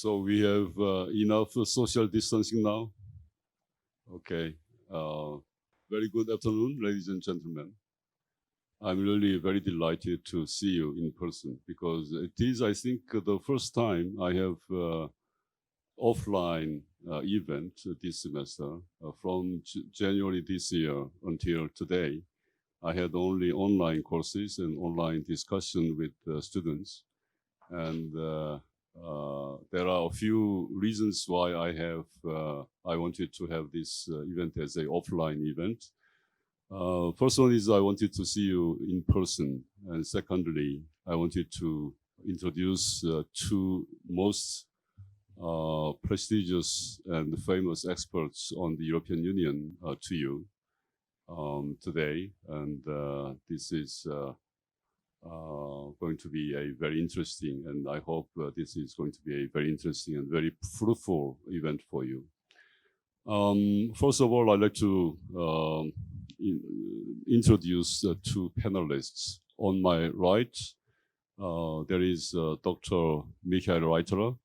So we have enough social distancing now. Okay. Very good afternoon, ladies and gentlemen. I'm really very delighted to see you in person because it is, I think, the first time I have offline event this semester. From January this year until today, I had only online courses and online discussion with students. And there are a few reasons why I wanted to have this event as an offline event. First one is I wanted to see you in person, and secondly, I wanted to introduce two most prestigious and famous experts on the European Union to you today, and this is going to be a very interesting, and I hope this is going to be a very interesting and very fruitful event for you. First of all, I'd like to introduce two panelists. On my right, there is Dr. Michael Reiterer,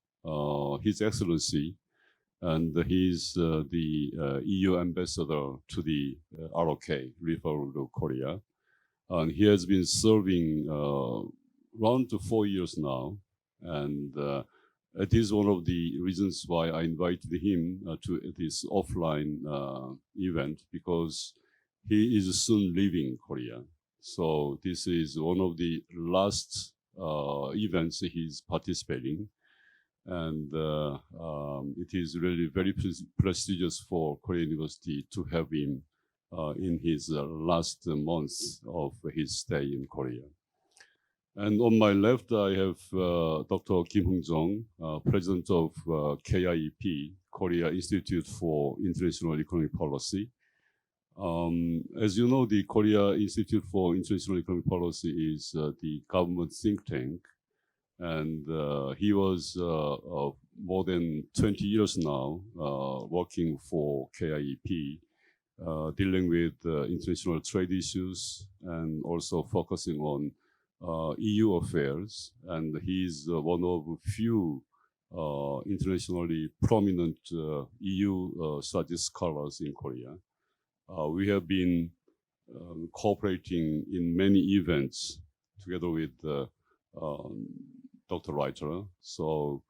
His Excellency, and he's the EU ambassador to the ROK, Republic of Korea. And he has been serving around 4 years now, and it is one of the reasons why I invited him to this offline event, because he is soon leaving Korea. So this is one of the last events he's participating, and it is really very prestigious for Korea University to have him in his last months of his stay in Korea. And on my left, I have Dr. Kim Hung-jung, President of KIEP, Korea Institute for International Economic Policy. As you know, the Korea Institute for International Economic Policy is the government think tank, and he was more than 20 years now working for KIEP, dealing with international trade issues and also focusing on EU affairs. And he's one of few internationally prominent EU studies scholars in Korea. We have been cooperating in many events together with Dr. Reiterer. So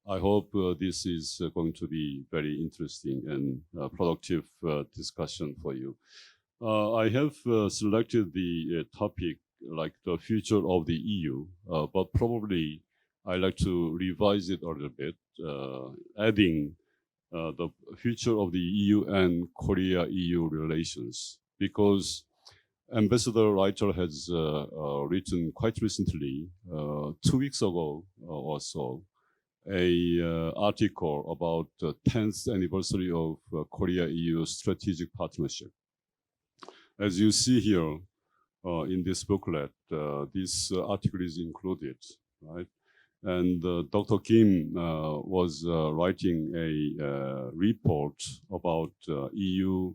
I hope this is going to be very interesting and productive discussion for you. I have selected the topic like the future of the EU, but probably I like to revise it a little bit, adding the future of the EU and Korea-EU relations, because Ambassador Reiter has written quite recently, 2 weeks ago or so, a article about the 10th anniversary of Korea-EU strategic partnership. As you see here in this booklet, this article is included, right? And Dr. Kim was writing a report about EU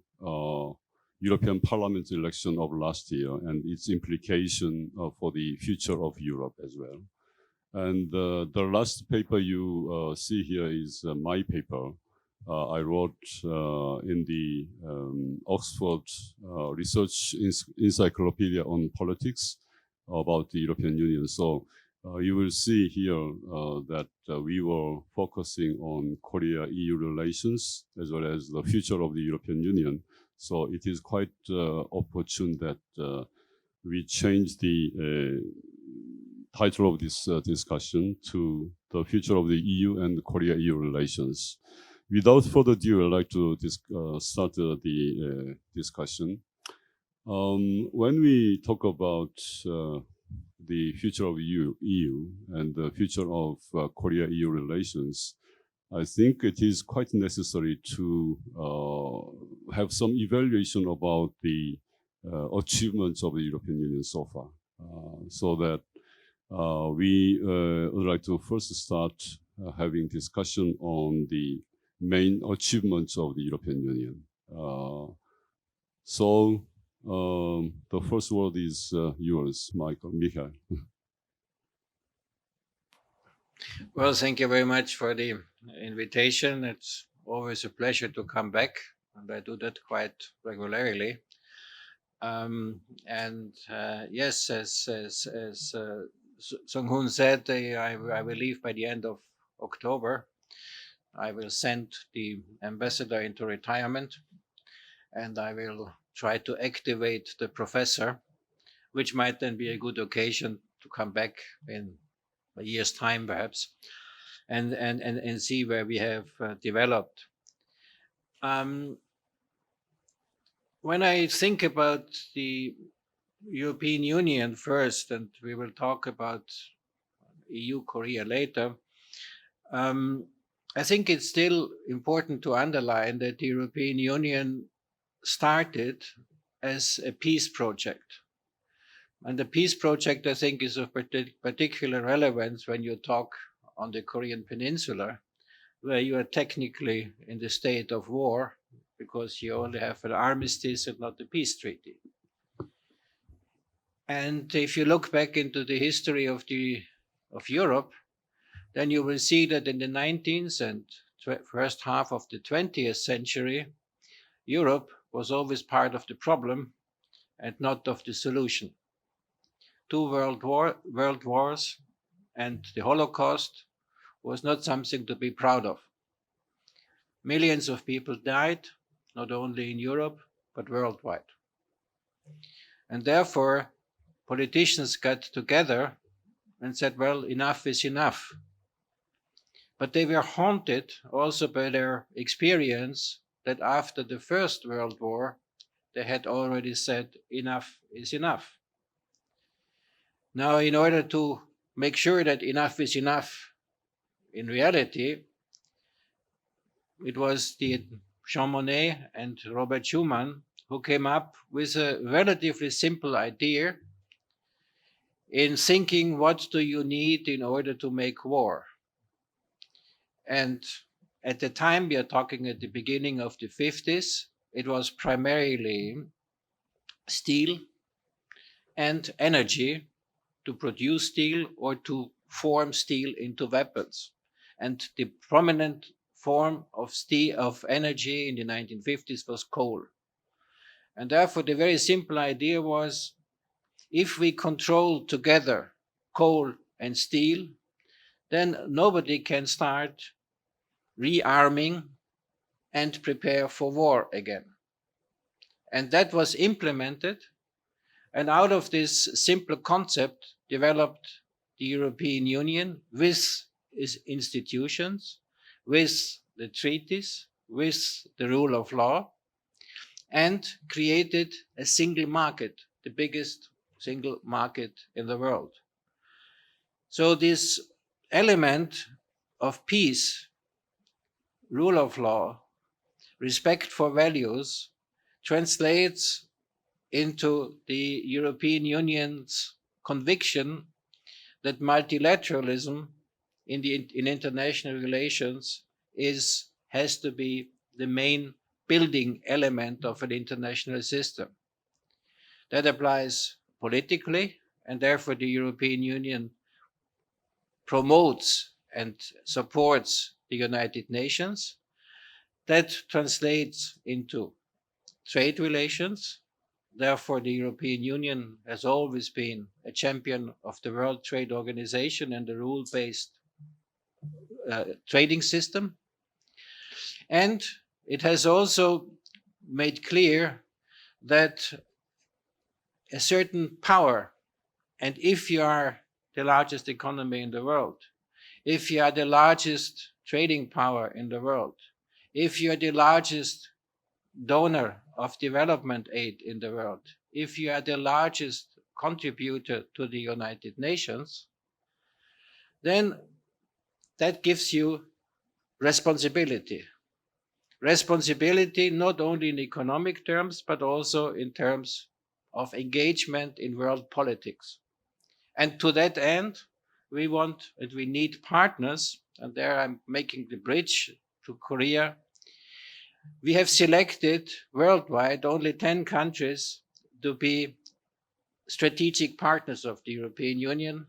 European Parliament election of last year and its implication for the future of Europe as well. And the last paper you see here is my paper. I wrote in the Oxford Research Encyclopedia on Politics about the European Union. So you will see here that we were focusing on Korea-EU relations as well as the future of the European Union. So it is quite opportune that we change the title of this discussion to the future of the EU and Korea-EU relations. Without further ado, I'd like to start the discussion. When we talk about the future of EU and the future of Korea-EU relations, I think it is quite necessary to have some evaluation about the achievements of the European Union so far, so that we would like to first start having discussion on the main achievements of the European Union. So the first word is yours, Michael. Well, thank you very much for the invitation. It's always a pleasure to come back, and I do that quite regularly. And yes, as Sung Hoon said, I will leave by the end of October. I will send the ambassador into retirement, and I will try to activate the professor, which might then be a good occasion to come back in a year's time, perhaps, and see where we have developed. Um, when I think about the European Union first, and we will talk about EU Korea later, um, I think it's still important to underline that the European Union started as a peace project. And the peace project, I think, is of particular relevance when you talk on the Korean Peninsula, where you are technically in the state of war because you only have an armistice and not a peace treaty. And if you look back into the history of Europe, then you will see that in the 19th and first half of the 20th century, Europe was always part of the problem and not of the solution. Two world wars and the Holocaust was not something to be proud of. Millions of people died, not only in Europe, but worldwide. And therefore, politicians got together and said, well, enough is enough. But they were haunted also by their experience that after the First World War, they had already said, enough is enough. Now, in order to make sure that enough is enough in reality, it was the Jean Monnet and Robert Schuman who came up with a relatively simple idea in thinking what do you need in order to make war. And at the time, we are talking at the beginning of the 50s, it was primarily steel and energy to produce steel or to form steel into weapons. And the prominent form of steel of energy in the 1950s was coal. And therefore, the very simple idea was if we control together coal and steel, then nobody can start rearming and prepare for war again. And that was implemented. And out of this simple concept developed the European Union with its institutions, with the treaties, with the rule of law, and created a single market, the biggest single market in the world. So, this element of peace, rule of law, respect for values translates into the European Union's conviction that multilateralism in international relations has to be the main building element of an international system. That applies politically, and therefore the European Union promotes and supports the United Nations. That translates into trade relations. Therefore, the European Union has always been a champion of the World Trade Organization and the rule based trading system. And it has also made clear that a certain power, and if you are the largest economy in the world, if you are the largest trading power in the world, if you are the largest donor of development aid in the world, if you are the largest contributor to the United Nations, then that gives you responsibility. Responsibility not only in economic terms, but also in terms of engagement in world politics. And to that end, we want and we need partners, and there I'm making the bridge to Korea. We have selected worldwide only 10 countries to be strategic partners of the European Union.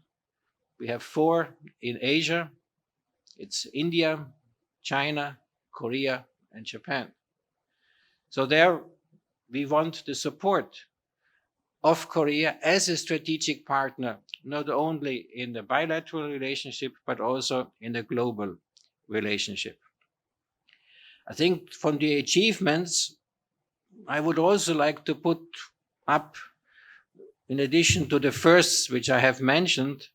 We have 4 in Asia, It's India, China, Korea, and Japan. So there we want the support of Korea as a strategic partner, not only in the bilateral relationship, but also in the global relationship. I think from the achievements, I would also like to put up, in addition to the firsts which I have mentioned,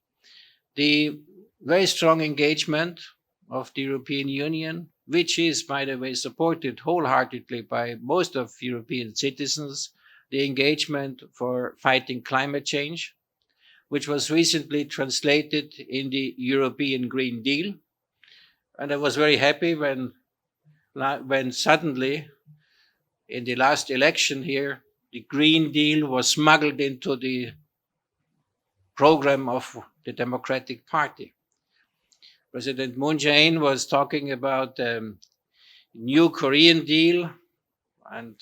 the very strong engagement of the European Union, which is, by the way, supported wholeheartedly by most of European citizens, the engagement for fighting climate change, which was recently translated in the European Green Deal. And I was very happy when suddenly, in the last election here, the Green Deal was smuggled into the program of the Democratic Party. President Moon Jae-in was talking about new Korean deal, and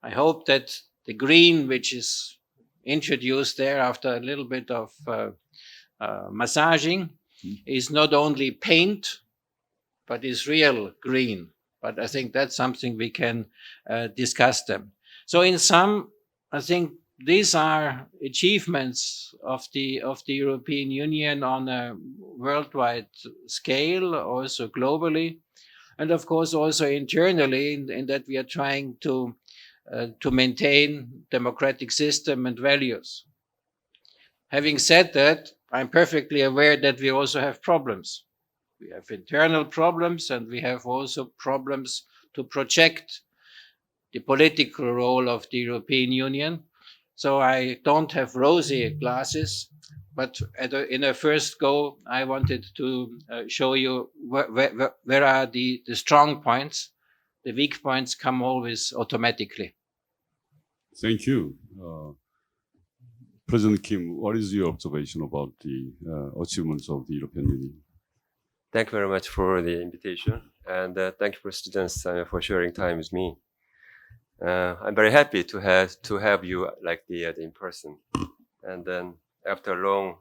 I hope that the green, which is introduced there after a little bit of massaging, is not only paint, but is real green. But I think that's something we can discuss them. So in sum, I think these are achievements of the European Union on a worldwide scale, also globally, and of course also internally, in that we are trying to maintain democratic system and values. Having said that, I'm perfectly aware that we also have problems. We have internal problems, and we have also problems to project the political role of the European Union. So I don't have rosy glasses, but in a first go, I wanted to show you where are the strong points. The weak points come always automatically. Thank you. President Kim, what is your observation about the achievements of the European Union? Thank you very much for the invitation, and thank you for students for sharing time with me. I'm very happy to have you like the in person, and then after long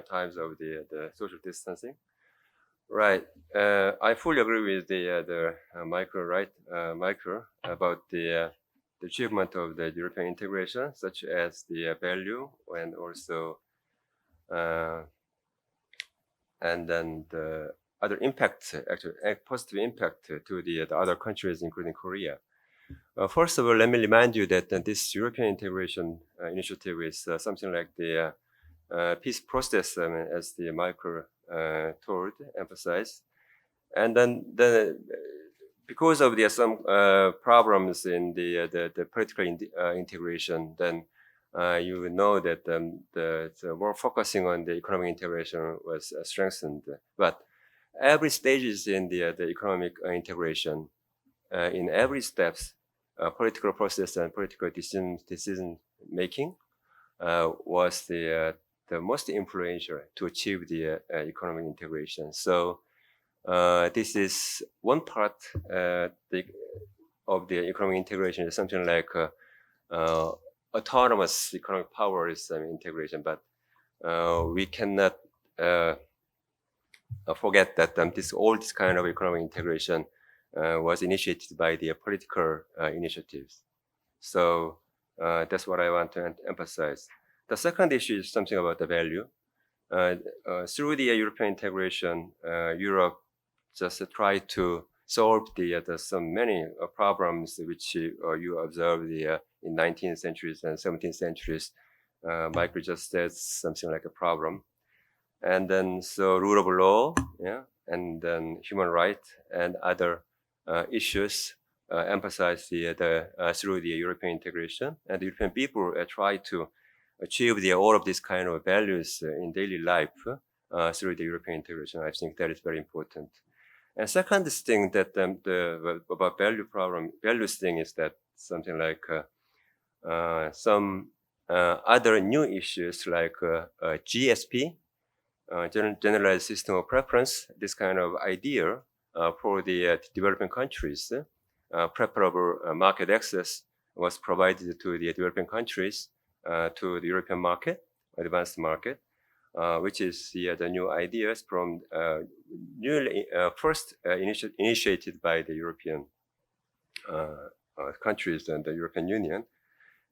times of the social distancing, right? I fully agree with the Michael about the achievement of the European integration, such as the value and also and then the other impacts, actually positive impact to the other countries, including Korea. First of all, let me remind you that this European integration initiative is something like the peace process, as the Michael emphasized. And then because of some problems in the political integration, then you know that the more focusing on the economic integration was strengthened. But every stages in the economic integration, in every steps, political process and political decision making was the most influential to achieve the economic integration. So this is one part of the economic integration is something like autonomous economic powers integration, but we cannot forget that all this kind of economic integration was initiated by the political initiatives. So that's what I want to emphasize. The second issue is something about the value. Through the European integration, Europe just tried to solve some many problems which you observed in 19th centuries and 17th centuries. Michael just said something like a problem. And then so rule of law, yeah, and then human rights and other issues emphasized through the European integration. And the European people try to achieve all of these kind of values in daily life through the European integration. I think that is very important. And second thing that about values thing is that something like some other new issues like GSP, generalized system of preference, this kind of idea for the developing countries, preferable market access was provided to the developing countries, to the European market, advanced market. which is the new ideas from newly first initiated by the European countries and the European Union,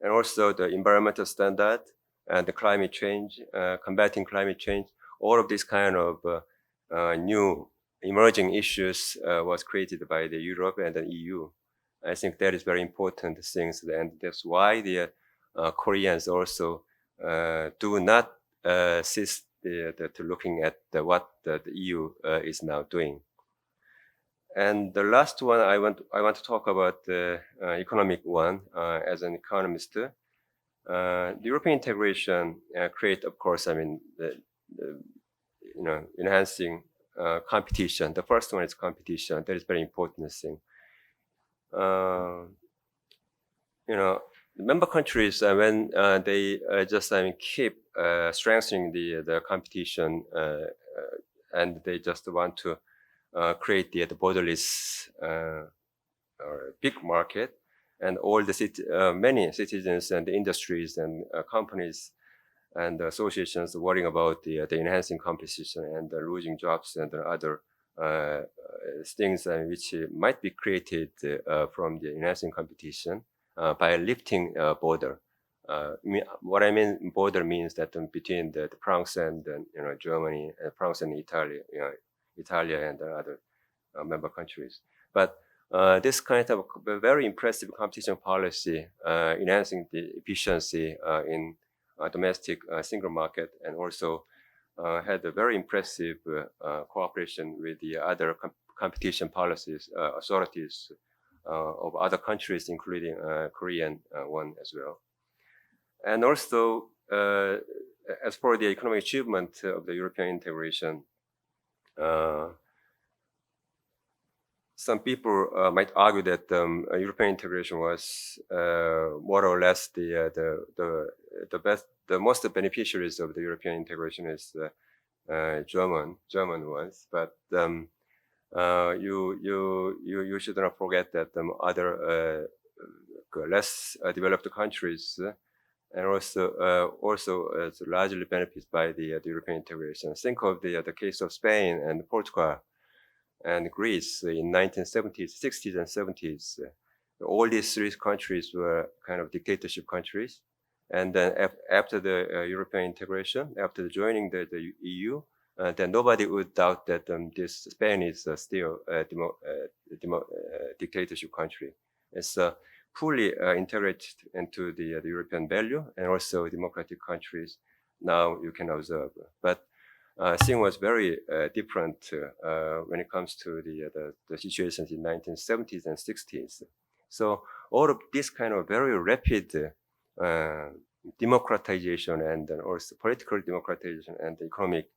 and also the environmental standard and the climate change, combating climate change. All of these kind of new emerging issues was created by the Europe and the EU. I think that is very important things, and that's why the Koreans also do not cease to looking at what the EU is now doing. And the last one I want to talk about the economic one as an economist. The European integration create, of course, I mean, enhancing competition. The first one is competition. That is very important thing. The member countries, when they just keep strengthening the competition, and they just want to create the borderless big market, and all the many citizens and industries and companies and associations worrying about the enhancing competition and losing jobs and other things which might be created from the enhancing competition by lifting border. What I mean border means that between the France and Germany, France and Italy, Italy and other member countries. But this kind of very impressive competition policy, enhancing the efficiency in domestic single market, and also had a very impressive cooperation with the other competition policies authorities of other countries, including Korean one as well. And also, as for the economic achievement of the European integration, some people might argue that European integration was more or less the best, the most beneficiaries of the European integration is German ones. But you should not forget that other less developed countries and also largely benefited by the European integration. Think of the case of Spain and Portugal and Greece in 1970s, 60s, and 70s. All these three countries were kind of dictatorship countries. And then after the European integration, after joining the EU, then nobody would doubt that this Spain is still a dictatorship country. It's fully integrated into the European value and also democratic countries. Now you can observe, but thing was very different when it comes to the situations in 1970s and 60s. So all of this kind of very rapid democratization and also political democratization and economic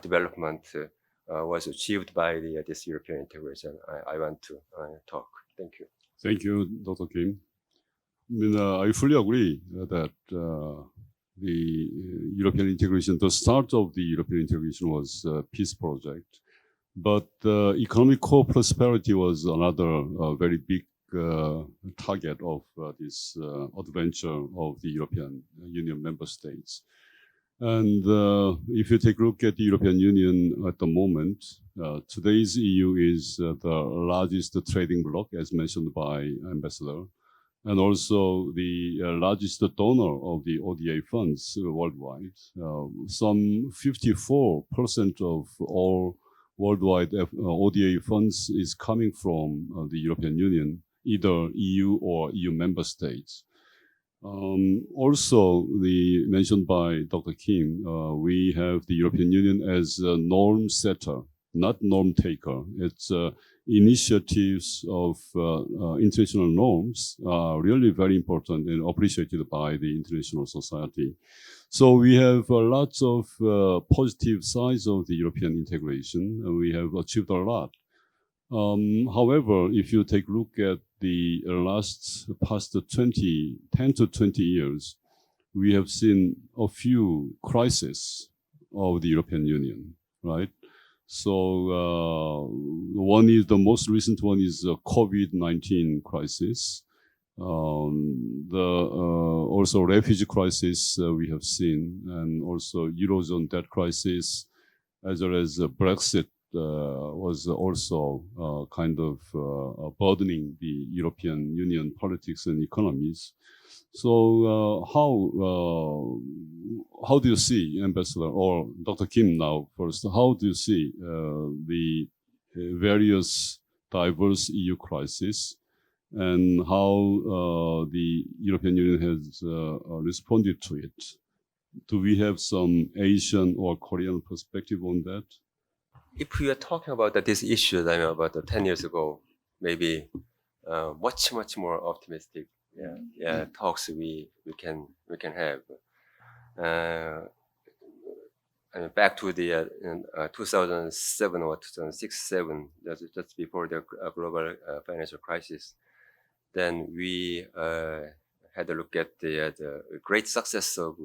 development was achieved by this European integration. I want to talk. Thank you. Thank you, Dr. Kim. I mean, I fully agree that the European integration, the start of the European integration was a peace project, but economic co-prosperity was another very big target of this adventure of the European Union member states. And if you take a look at the European Union at the moment, today's EU is the largest trading bloc, as mentioned by Ambassador, and also the largest donor of the ODA funds worldwide. Some 54% of all worldwide ODA funds is coming from the European Union, either EU or EU member states. Also, mentioned by Dr. Kim, we have the European Union as a norm setter, not norm taker. It's initiatives of international norms are really very important and appreciated by the international society. So we have lots of positive sides of the European integration, and we have achieved a lot. However, if you take a look at the past 10 to 20 years, we have seen a few crises of the European Union, right? So the most recent one is the COVID-19 crisis. Also refugee crisis we have seen, and also Eurozone debt crisis, as well as Brexit was also kind of burdening the European Union politics and economies. So how do you see, Ambassador, or Dr. Kim now first, how do you see the various diverse EU crises and how the European Union has responded to it? Do we have some Asian or Korean perspective on that? If we are talking about this issue, I mean, about 10 years ago, maybe much more optimistic talks we can have. I mean, back to the 2007 or 2006-7, just before the global financial crisis, then we had a look at the great success of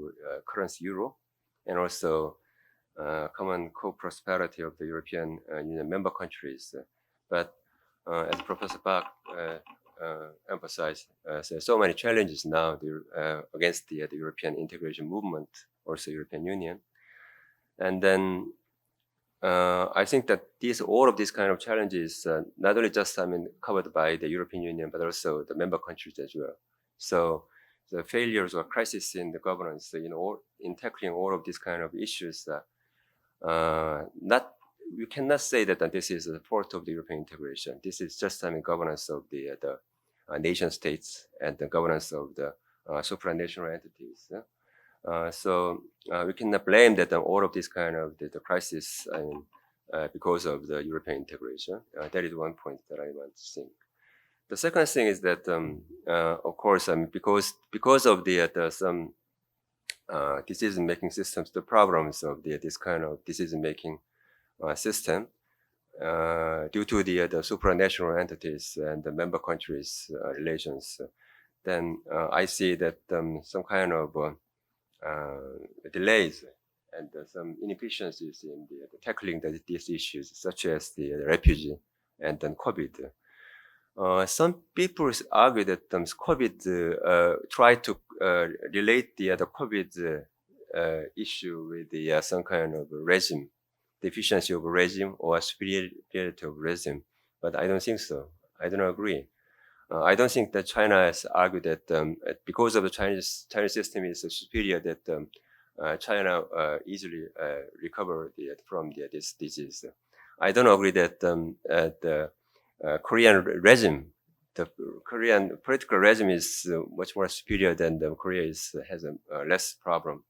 currency euro, and also common co-prosperity of the European Union member countries. But as Professor Park emphasized, so many challenges now against the European integration movement, also European Union. And then I think that all of these kind of challenges, not only just covered by the European Union, but also the member countries as well. So the failures or crisis in the governance, in tackling all of these kind of issues, you cannot say that this is the fault of the European integration. This is just governance of the nation states and the governance of the supranational entities. So we cannot blame that all of this kind of the crisis because of the European integration. That is one point that I want to think. The second thing is that, of course, because of some decision-making systems, the problems of this kind of decision-making system, due to the supranational entities and the member countries' relations, then I see that some kind of delays and some inefficiencies in the tackling these issues, such as the refugee and then COVID. Some people argue that COVID try to relate the COVID issue with some kind of regime, deficiency of regime or superiority of regime, but I don't think so. I don't agree. I don't think that China has argued that because of the Chinese system is superior, that China easily recover from this disease. I don't agree that the Korean regime, the Korean political regime is much more superior than the Korea has a less problem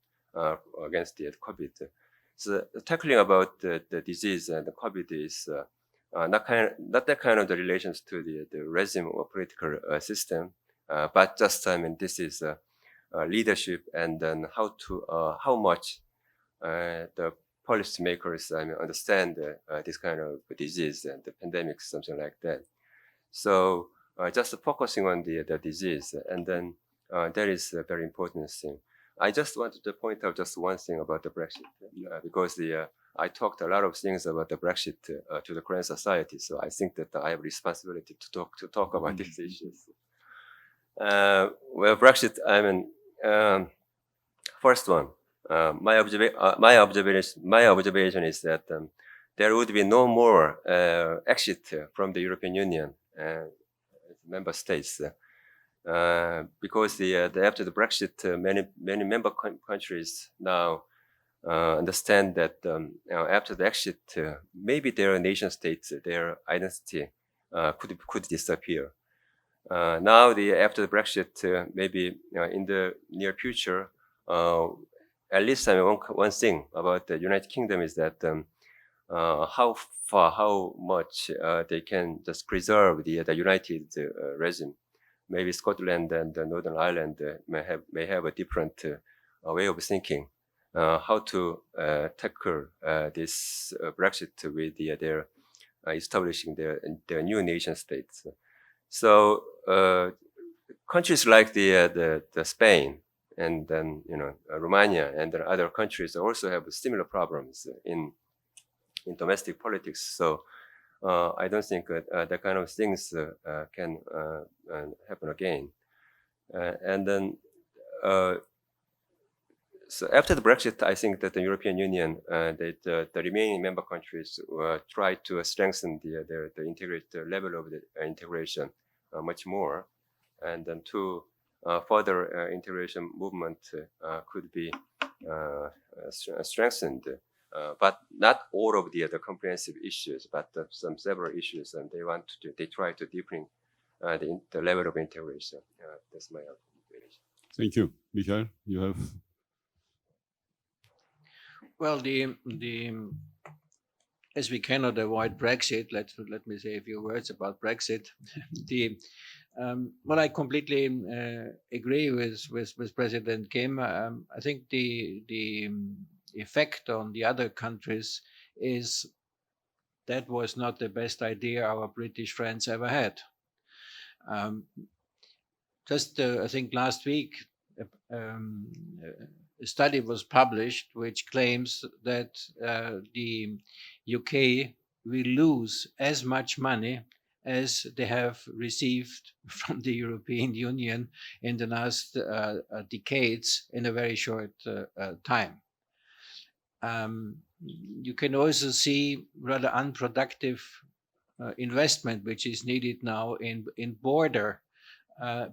against the COVID. So tackling about the disease and the COVID is not that kind of the relations to the regime or political system, but just this is leadership, and then how much the policymakers understand this kind of disease and the pandemic, something like that. So just focusing on the disease, and then that is a very important thing. I just wanted to point out just one thing about the Brexit, because I talked a lot of things about the Brexit to the Korean society, so I think that I have responsibility to talk about these issues. Well, Brexit, first one, my observation is that there would be no more exit from the European Union member states. Because after the Brexit, many member countries now understand that after the exit, maybe their nation states, their identity could disappear. Now, after the Brexit, maybe in the near future, at least one thing about the United Kingdom is that how much they can just preserve the united regime. Maybe Scotland and Northern Ireland may have a different way of thinking how to tackle this Brexit with their establishing their new nation states. So countries like the Spain and then Romania and the other countries also have similar problems in domestic politics. So I don't think that kind of things can happen again. And then, so after the Brexit, I think that the European Union, the remaining member countries try to strengthen the integrate the level of the integration much more, and then to further integration movement could be strengthened, but not all of the comprehensive issues, but some several issues, and they try to deepen the level of integration. That's my observation. Thank you. Michael, you have. Well, as we cannot avoid Brexit, let me say a few words about Brexit. Well, I completely agree with President Kim. I think the effect on the other countries is that was not the best idea our British friends ever had. I think last week, a study was published which claims that the UK will lose as much money as they have received from the European Union in the last decades in a very short time. You can also see rather unproductive investment which is needed now in border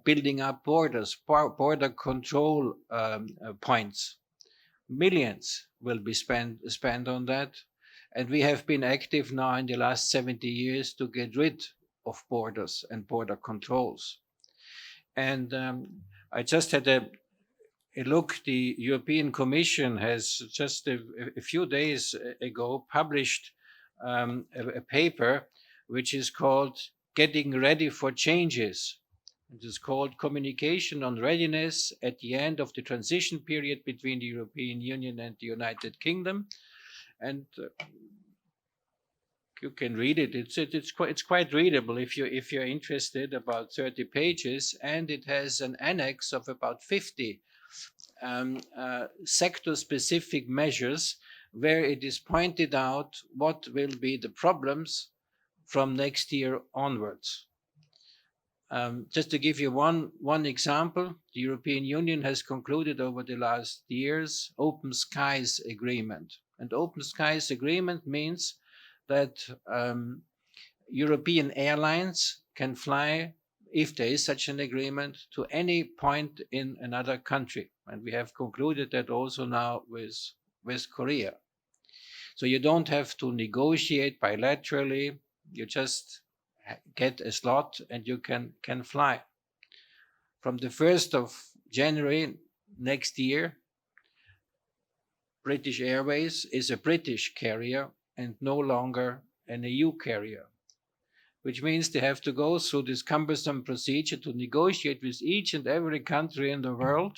building up borders, border control points. Millions will be spent on that. And we have been active now in the last 70 years to get rid of borders and border controls. And I just had a look. The European Commission has just a few days ago published a paper which is called Getting Ready for Changes. It is called Communication on Readiness at the End of the Transition Period between the European Union and the United Kingdom. And you can read it. It's quite readable if you're interested. About 30 pages, and it has an annex of about 50 sector-specific measures where it is pointed out what will be the problems from next year onwards. Just to give you one example, the European Union has concluded over the last years Open Skies Agreement. And Open Skies Agreement means that European airlines can fly, if there is such an agreement, to any point in another country. And we have concluded that also now with Korea. So you don't have to negotiate bilaterally, you just get a slot and you can fly. From the 1st of January next year, British Airways is a British carrier and no longer an EU carrier, which means they have to go through this cumbersome procedure to negotiate with each and every country in the world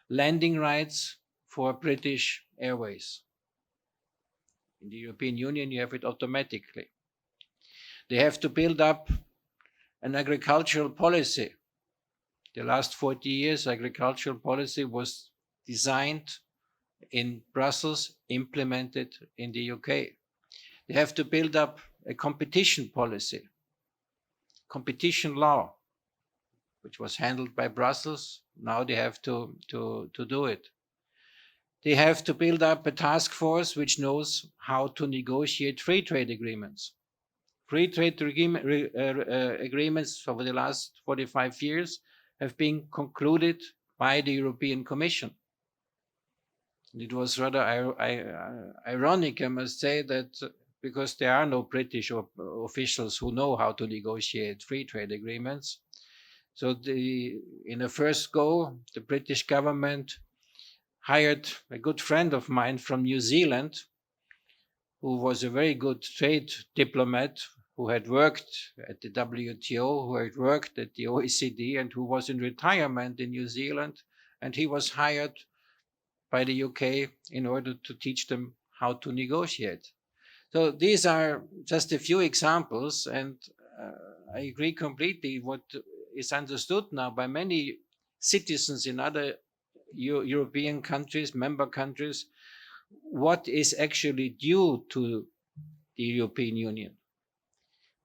landing rights for British Airways. In the European Union, you have it automatically. They have to build up an agricultural policy. The last 40 years, agricultural policy was designed in Brussels, implemented in the UK. They have to build up a competition policy, competition law, which was handled by Brussels. Now they have to do it. They have to build up a task force which knows how to negotiate free trade agreements. Free trade agreements over the last 45 years have been concluded by the European Commission. It was rather ironic, I must say, that because there are no British officials who know how to negotiate free trade agreements. So in the first go, the British government hired a good friend of mine from New Zealand, who was a very good trade diplomat, who had worked at the WTO, who had worked at the OECD, and who was in retirement in New Zealand. And he was hired by the UK in order to teach them how to negotiate. So these are just a few examples, and I agree completely what is understood now by many citizens in other European countries, member countries, what is actually due to the European Union.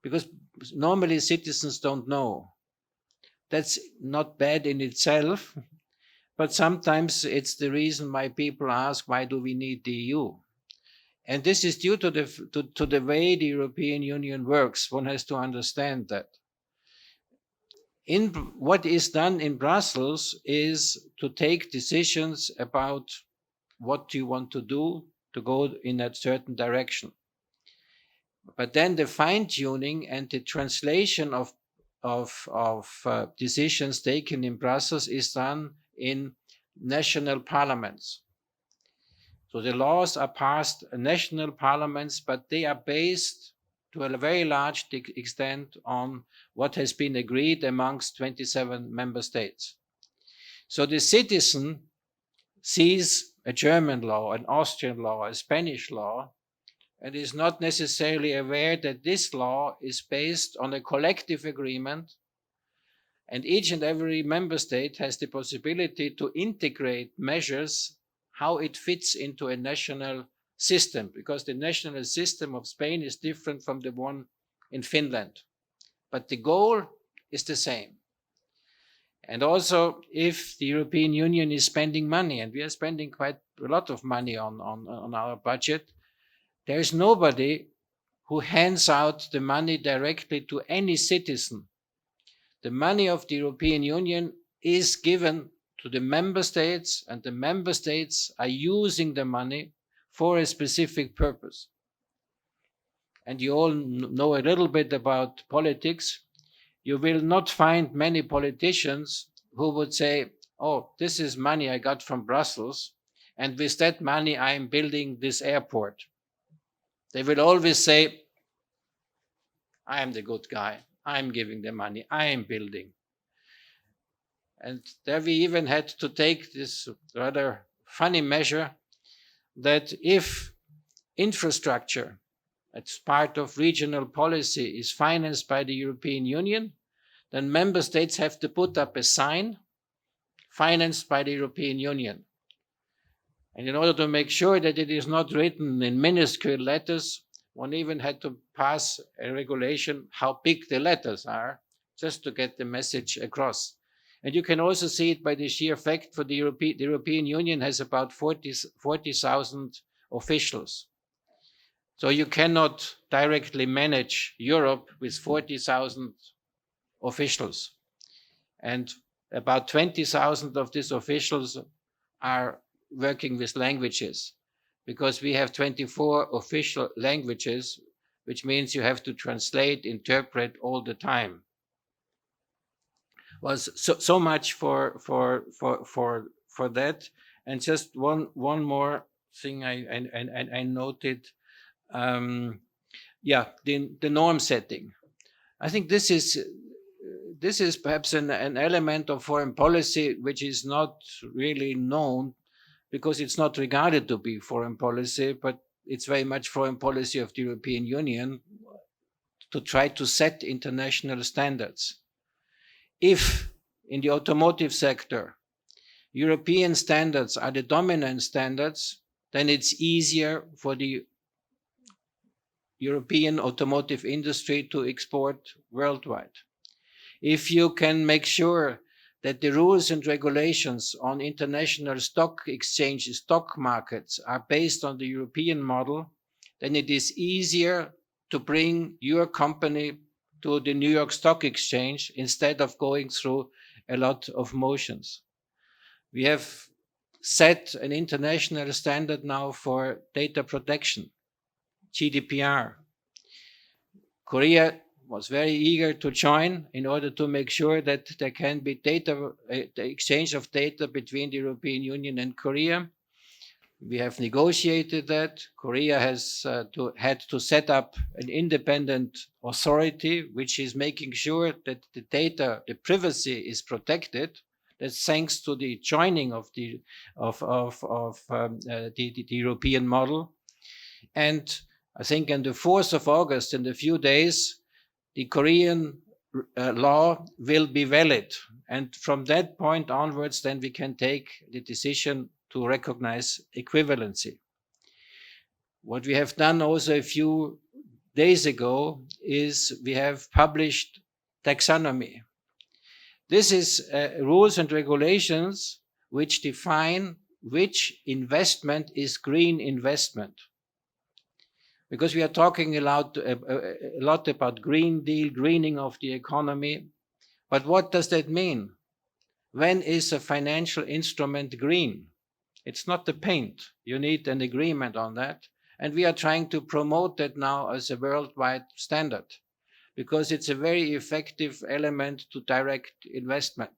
Because normally citizens don't know. That's not bad in itself, but sometimes it's the reason why people ask, why do we need the EU? And this is due to the way the European Union works. One has to understand that. What is done in Brussels is to take decisions about what you want to do to go in a certain direction. But then the fine-tuning and the translation of decisions taken in Brussels is done in national parliaments. So the laws are passed in national parliaments, but they are based to a very large extent on what has been agreed amongst 27 member states. So the citizen sees a German law, an Austrian law, a Spanish law, and is not necessarily aware that this law is based on a collective agreement, and each and every member state has the possibility to integrate measures how it fits into a national system, because the national system of Spain is different from the one in Finland. But the goal is the same. And also, if the European Union is spending money, and we are spending quite a lot of money on our budget, there is nobody who hands out the money directly to any citizen. The money of the European Union is given to the member states, and the member states are using the money for a specific purpose. And you all know a little bit about politics. You will not find many politicians who would say, oh, this is money I got from Brussels, and with that money I am building this airport. They will always say, I am the good guy. I'm giving the money. I am building. And there we even had to take this rather funny measure that if infrastructure as part of regional policy is financed by the European Union, then member states have to put up a sign, financed by the European Union. And in order to make sure that it is not written in minuscule letters, one even had to pass a regulation how big the letters are, just to get the message across. And you can also see it by the sheer fact for the European Union has about 40,000 officials. So you cannot directly manage Europe with 40,000 officials. And about 20,000 of these officials are working with languages, because we have 24 official languages, which means you have to translate, interpret all the time. Was so much for that. And just one more thing I noted. The norm setting. I think this is perhaps an element of foreign policy which is not really known, because it's not regarded to be foreign policy, but it's very much foreign policy of the European Union to try to set international standards. If in the automotive sector, European standards are the dominant standards, then it's easier for the European automotive industry to export worldwide. If you can make sure that the rules and regulations on international stock exchanges, stock markets are based on the European model, then it is easier to bring your company to the New York Stock Exchange instead of going through a lot of motions. We have set an international standard now for data protection, GDPR. Korea was very eager to join in order to make sure that there can be the exchange of data between the European Union and Korea. We have negotiated that. Korea has had to set up an independent authority which is making sure that the data, the privacy is protected. That's thanks to the joining of the European model. And I think on the 4th of August, in a few days, the Korean law will be valid. And from that point onwards, then we can take the decision to recognize equivalency. What we have done also a few days ago is we have published taxonomy. This is rules and regulations which define which investment is green investment. Because we are talking a lot about Green Deal, greening of the economy. But what does that mean? When is a financial instrument green? It's not the paint. You need an agreement on that. And we are trying to promote that now as a worldwide standard, because it's a very effective element to direct investment.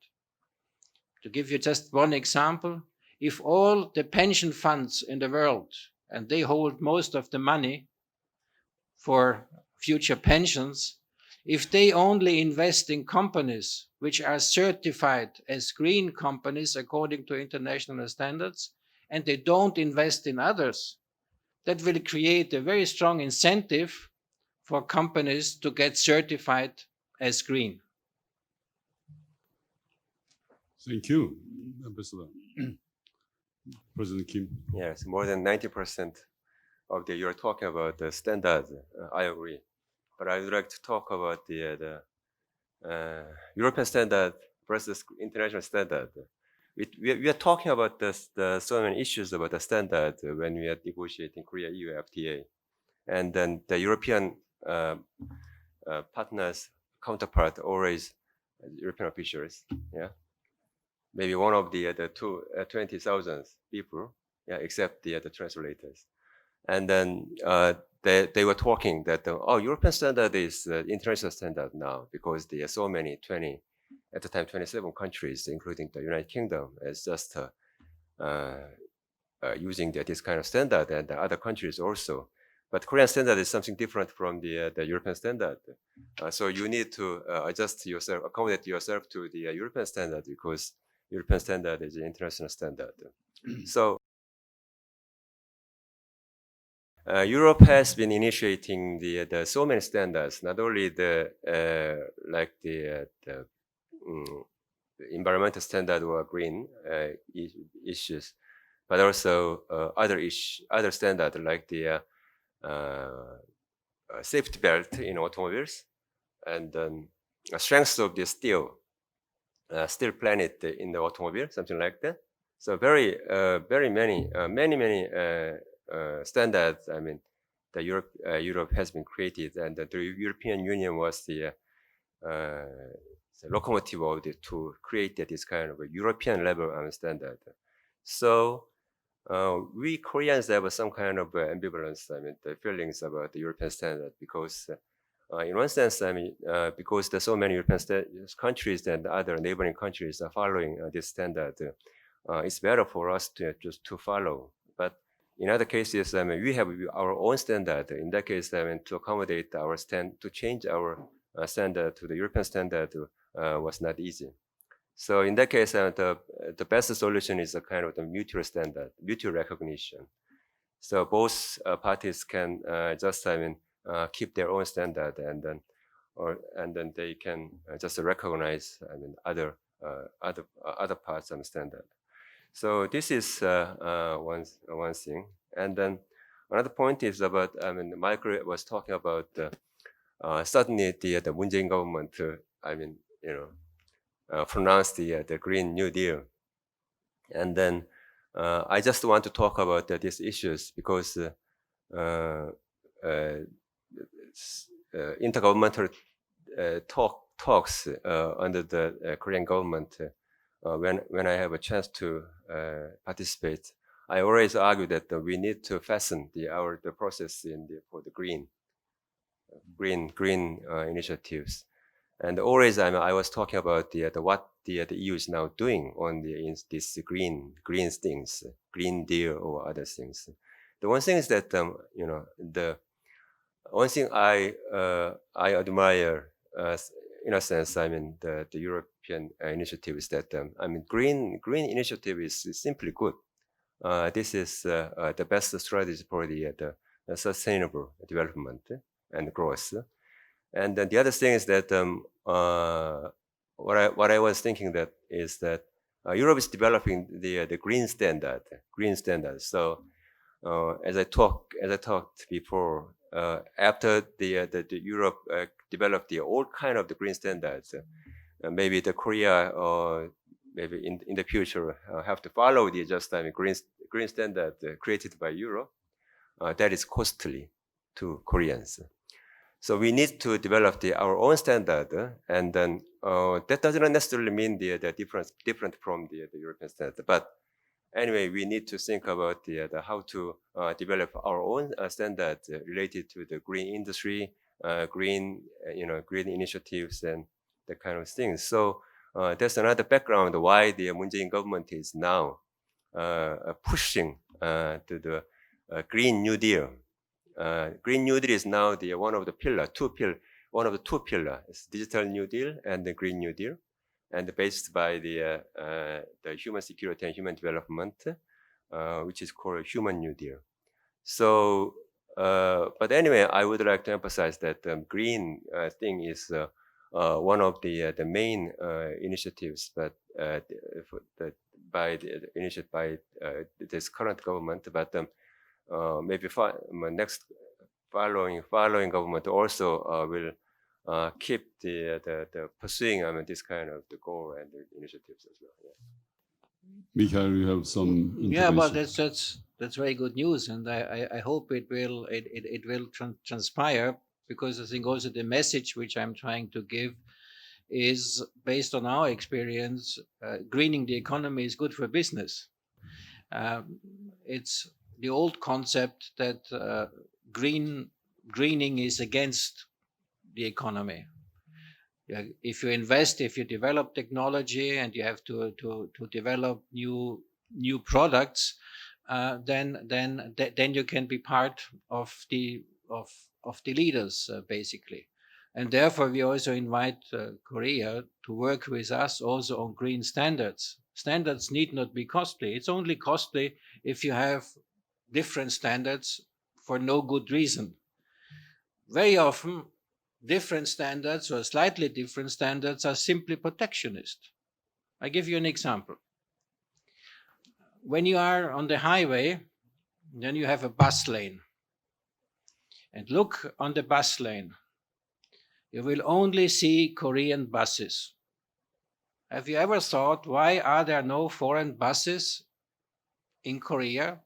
To give you just one example, if all the pension funds in the world, and they hold most of the money for future pensions, if they only invest in companies which are certified as green companies according to international standards, and they don't invest in others, that will create a very strong incentive for companies to get certified as green. Thank you, Ambassador. President Kim. Yes, more than 90% of the you're talking about the standard. I agree, but I would like to talk about the European standard versus international standard. We are talking about the so many issues about the standard when we are negotiating Korea-EU FTA, and then the European partners counterpart always European officials. Yeah, maybe one of the 20,000 people. Yeah, except the translators. And then they were talking that European standard is international standard now, because there are so many 27 countries, including the United Kingdom, is just using this kind of standard, and the other countries also. But Korean standard is something different from the European standard. So you need to adjust yourself, accommodate yourself to the European standard, because European standard is the international standard. So Europe has been initiating the so many standards, not only the environmental standard or green issues, but also other standard like the safety belt in automobiles, and strength of the steel planet in the automobile, something like that. So very many standards. I mean, the Europe has been created, and the European Union was the locomotive of to create this kind of a European level standard. So we Koreans have some kind of ambivalence. I mean, the feelings about the European standard, because in one sense, I mean, because there's so many European countries and other neighboring countries are following this standard, it's better for us to just to follow. But in other cases, I mean, we have our own standard. In that case, I mean, to accommodate our to change our standard to the European standard was not easy. So in that case, the best solution is a kind of the mutual standard, mutual recognition. So both parties can just, I mean, keep their own standard, and then they can just recognize, I mean, other parts of the standard. So this is one thing. And then another point is about, I mean, Michael was talking about suddenly the Moon Jae-in government, I mean, pronounced the Green New Deal. And then I just want to talk about these issues, because intergovernmental talks under the Korean government, when I have a chance to participate, I always argue that we need to fasten the process for the green initiatives. And always I was talking about what the EU is now doing on this green things, Green Deal or other things. The one thing is that the one thing I admire, in a sense, I mean, the European initiative is that I mean, green initiative is simply good. This is the best strategy for the sustainable development and growth. And then the other thing is that what I was thinking that is that Europe is developing the green standard. So as I talked before, after the Europe developed the old kind of the green standards, maybe the Korea or maybe in the future have to follow the just green standard created by Europe. That is costly to Koreans. So we need to develop our own standard, and then that does not necessarily mean the different from the European standard. But anyway, we need to think about the how to develop our own standard related to the green industry, green initiatives, and that kind of things. So that's another background why the Moon Jae-in government is now pushing to the Green New Deal. Green New Deal is now one of the two pillars, Digital New Deal and the Green New Deal, and based by the human security and human development, which is called Human New Deal. So, but anyway, I would like to emphasize that green thing is one of the main initiatives, but initiated by this current government, but maybe next following government also will keep the pursuing this kind of the goal and the initiatives as well. Yeah. Michael, you have some Yeah, but information. that's very good news, and I hope it will transpire, because I think also the message which I'm trying to give is based on our experience. Greening the economy is good for business. It's the old concept that greening is against the economy. If you invest, if you develop technology, and you have to develop new products, then you can be part of the leaders, basically. And therefore, we also invite Korea to work with us also on green standards. Standards need not be costly. It's only costly if you have different standards for no good reason. Very often, different standards or slightly different standards are simply protectionist. I give you an example. When you are on the highway, then you have a bus lane. And look on the bus lane. You will only see Korean buses. Have you ever thought, why are there no foreign buses in Korea?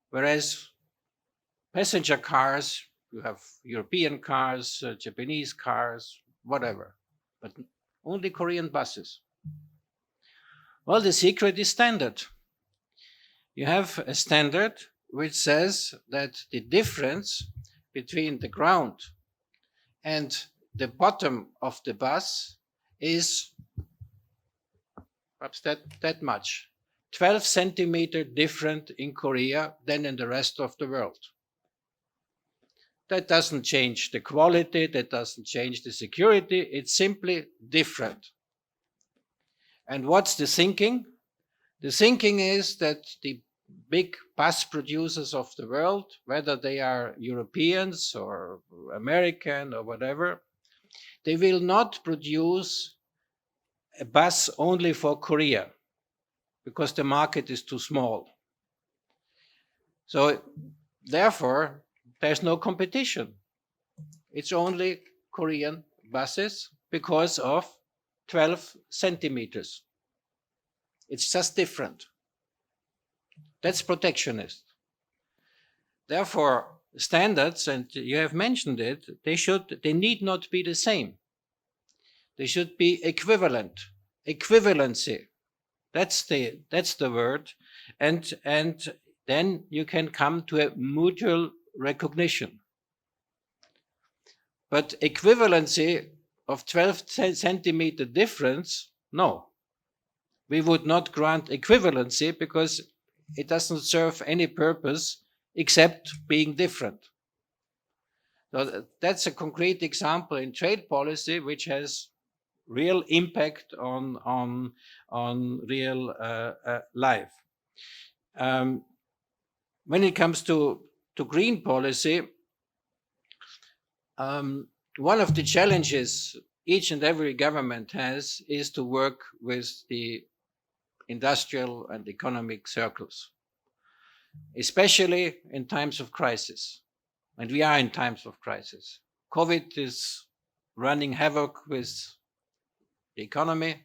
Whereas passenger cars, you have European cars, Japanese cars, whatever, but only Korean buses. Well, the secret is standard. You have a standard which says that the difference between the ground and the bottom of the bus is perhaps that much. 12 centimeter different in Korea than in the rest of the world. That doesn't change the quality, that doesn't change the security, it's simply different. And what's the thinking? The thinking is that the big bus producers of the world, whether they are Europeans or American or whatever, they will not produce a bus only for Korea, because the market is too small. So therefore, there's no competition. It's only Korean buses because of 12 centimeters. It's just different. That's protectionist. Therefore, standards, and you have mentioned it, they need not be the same. They should be equivalent. Equivalency. That's the word. And then you can come to a mutual recognition. But equivalency of 12 centimeter difference, no. We would not grant equivalency because it doesn't serve any purpose except being different. So that's a concrete example in trade policy which has real impact on real life. When it comes to green policy, one of the challenges each and every government has is to work with the industrial and economic circles, especially in times of crisis. And we are in times of crisis. COVID is running havoc with economy.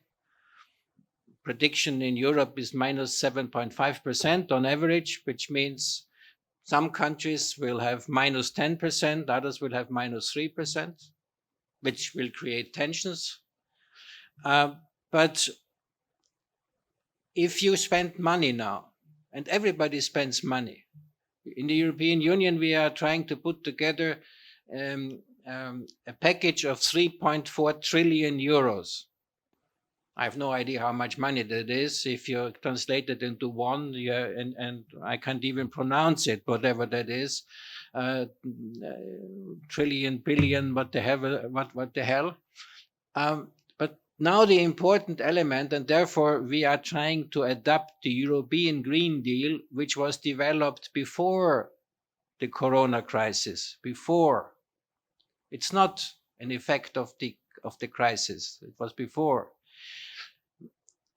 Prediction in Europe is minus 7.5% on average, which means some countries will have minus 10%, others will have minus 3%, which will create tensions. But if you spend money now, and everybody spends money, in the European Union, we are trying to put together a package of 3.4 trillion euros. I have no idea how much money that is. If you translate it into one, and I can't even pronounce it, whatever that is, trillion, billion, what the hell. But now the important element, and therefore we are trying to adapt the European Green Deal, which was developed before the Corona crisis. Before, it's not an effect of the crisis. It was before.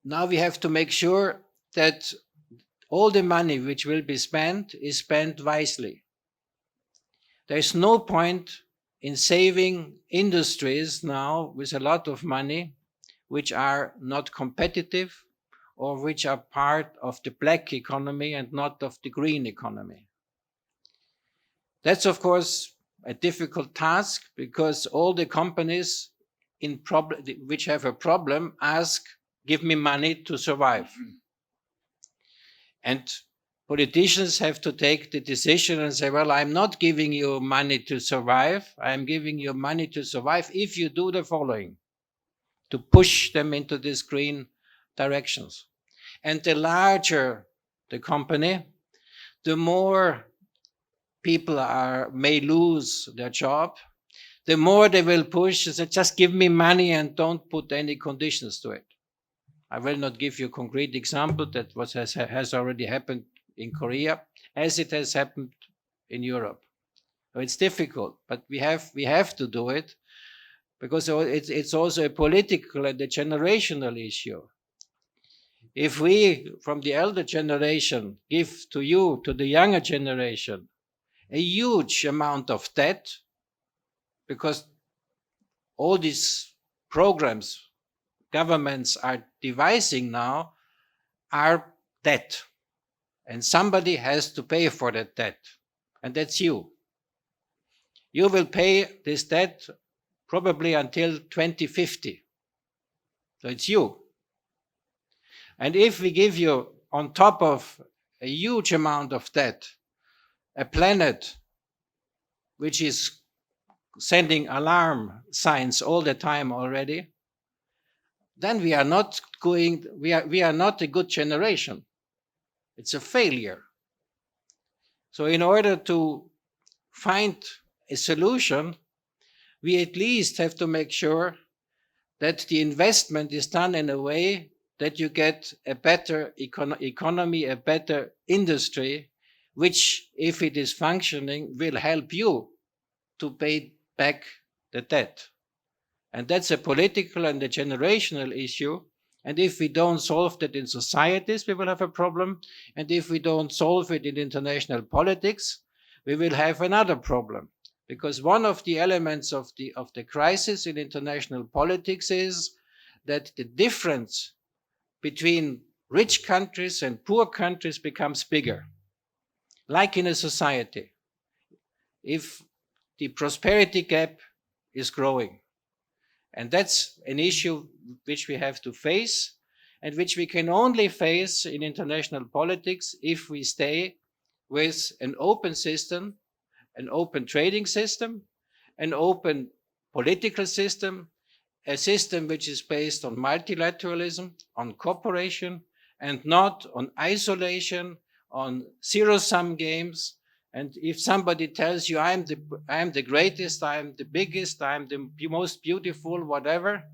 Now we have to make sure that all the money which will be spent is spent wisely. There is no point in saving industries now with a lot of money which are not competitive or which are part of the black economy and not of the green economy. That's, of course, a difficult task because all the companies which have a problem ask, give me money to survive. And politicians have to take the decision and say, well, I'm not giving you money to survive. I'm giving you money to survive if you do the following, to push them into these green directions. And the larger the company, the more people may lose their job, the more they will push and say, just give me money and don't put any conditions to it. I will not give you a concrete example that has already happened in Korea, as it has happened in Europe. So it's difficult, but we have to do it because it's also a political and a generational issue. If we, from the elder generation, give to you, to the younger generation, a huge amount of debt, because all these programs governments are devising now are debt. And somebody has to pay for that debt. And that's you. You will pay this debt probably until 2050. So it's you. And if we give you, on top of a huge amount of debt, a planet which is sending alarm signs all the time already, then we are not a good generation. It's a failure. So in order to find a solution, we at least have to make sure that the investment is done in a way that you get a better economy, a better industry, which, if it is functioning, will help you to pay back the debt. And that's a political and a generational issue. And if we don't solve that in societies, we will have a problem. And if we don't solve it in international politics, we will have another problem. Because one of the elements of the crisis in international politics is that the difference between rich countries and poor countries becomes bigger. Like in a society, if the prosperity gap is growing. And that's an issue which we have to face and which we can only face in international politics if we stay with an open system, an open trading system, an open political system, a system which is based on multilateralism, on cooperation, and not on isolation, on zero-sum games. And if somebody tells you, I am the greatest, I am the biggest, I am the most beautiful, whatever,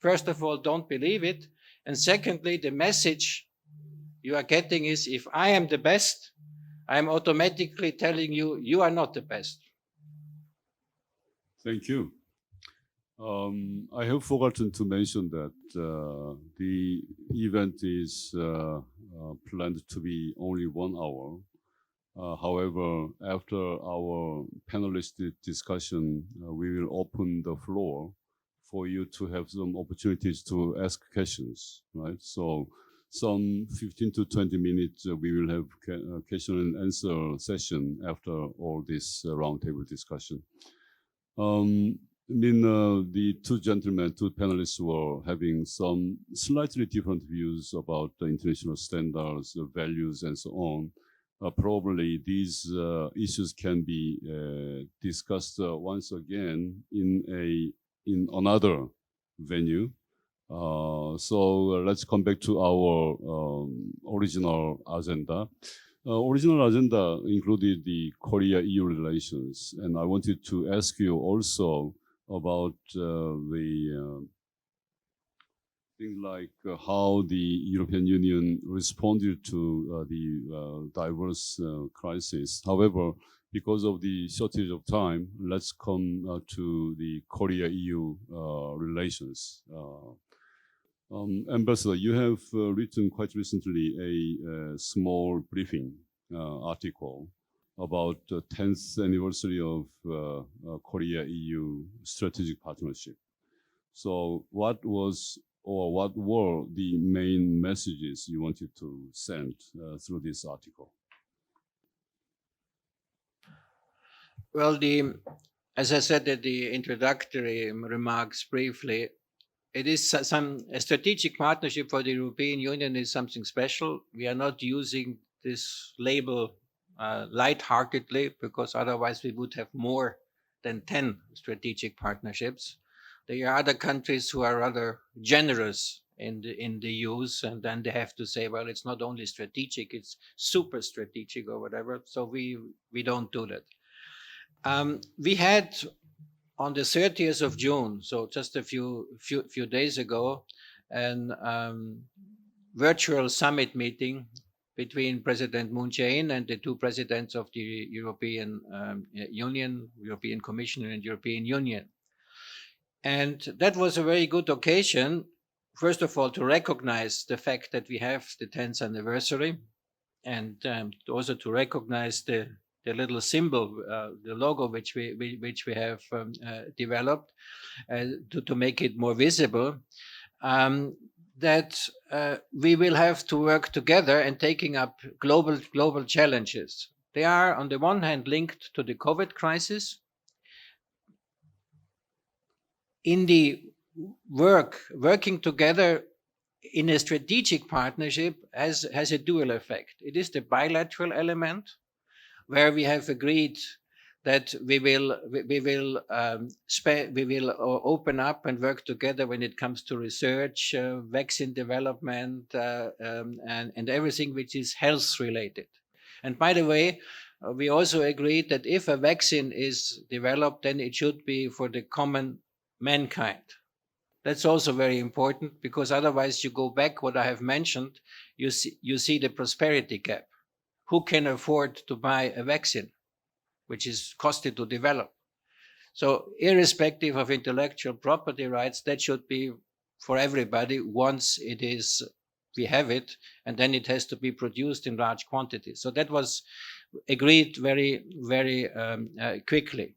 first of all, don't believe it. And secondly, the message you are getting is, if I am the best, I am automatically telling you, you are not the best. Thank you. I have forgotten to mention that the event is planned to be only 1 hour. However, after our panelist discussion, we will open the floor for you to have some opportunities to ask questions, right? So some 15 to 20 minutes, we will have question and answer session after all this roundtable discussion. The two gentlemen, two panelists were having some slightly different views about the international standards, values, and so on. Probably these issues can be discussed once again in another venue. So let's come back to our original agenda. Original agenda included the Korea-EU relations, and I wanted to ask you also about the things like how the European Union responded to the diverse crisis. However, because of the shortage of time, let's come to the Korea-EU relations. Ambassador, you have written quite recently a small briefing article about the 10th anniversary of Korea-EU strategic partnership. So what were the main messages you wanted to send through this article? Well, as I said at the introductory remarks briefly, it is a strategic partnership for the European Union is something special. We are not using this label lightheartedly, because otherwise we would have more than 10 strategic partnerships. There are other countries who are rather generous in the use, and then they have to say, well, it's not only strategic, it's super strategic or whatever. So we don't do that. We had on the 30th of June, so just a few days ago, an virtual summit meeting between President Moon Jae-in and the two presidents of the European Union, European Commission and European Union. And that was a very good occasion, first of all, to recognize the fact that we have the 10th anniversary, and also to recognize the little symbol, the logo which we have developed to make it more visible, that we will have to work together and taking up global challenges. They are, on the one hand, linked to the COVID crisis. In the working together in a strategic partnership has a dual effect. It is the bilateral element, where we have agreed that we will open up and work together when it comes to research, vaccine development, and everything which is health related. And by the way, we also agreed that if a vaccine is developed, then it should be for the common mankind. That's also very important, because otherwise you go back what I have mentioned, you see the prosperity gap. Who can afford to buy a vaccine, which is costly to develop? So irrespective of intellectual property rights, that should be for everybody once we have it, and then it has to be produced in large quantities. So that was agreed very, very quickly.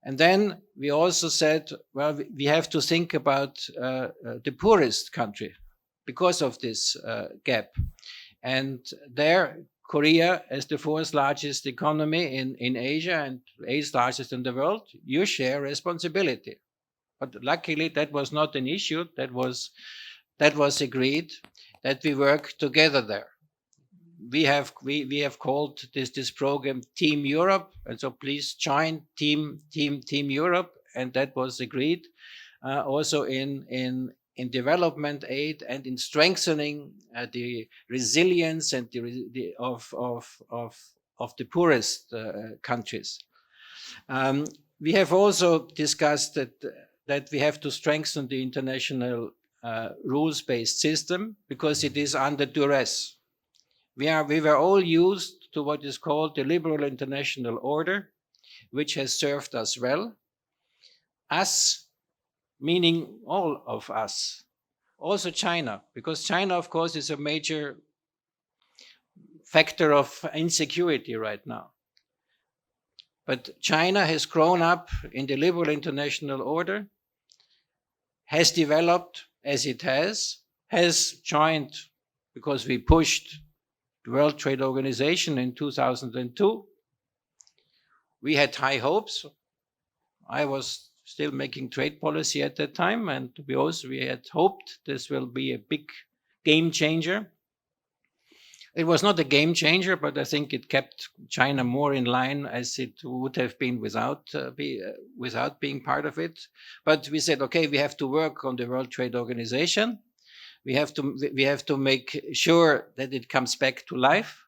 And then we also said, well, we have to think about the poorest country because of this gap. And there, Korea, as the fourth largest economy in Asia and eighth largest in the world, you share responsibility. But luckily, that was not an issue. That was agreed that we work together there. We have called this program Team Europe, and so please join Team Europe, and that was agreed. Also in development aid and in strengthening the resilience and of the poorest countries. We have also discussed that we have to strengthen the international rules-based system, because it is under duress. We were all used to what is called the liberal international order, which has served us well. Us, meaning all of us, also China, because China, of course, is a major factor of insecurity right now. But China has grown up in the liberal international order, has developed as it has joined because we pushed the World Trade Organization in 2002. We had high hopes. I was still making trade policy at that time, and we had hoped this will be a big game changer. It was not a game changer, but I think it kept China more in line as it would have been without being part of it. But we said, okay, we have to work on the World Trade Organization. We have to make sure that it comes back to life.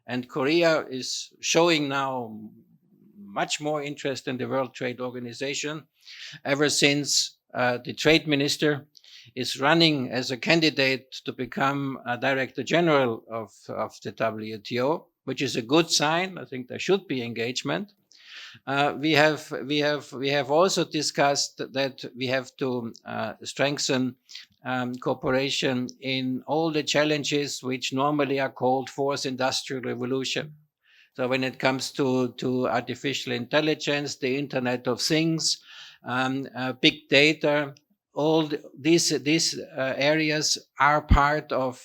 And Korea is showing now much more interest in the World Trade Organization ever since the trade minister is running as a candidate to become a director general of the WTO, which is a good sign. I think there should be engagement. We have also discussed that we have to strengthen cooperation in all the challenges which normally are called fourth industrial revolution. So when it comes to artificial intelligence, the Internet of Things, big data, all these areas are part of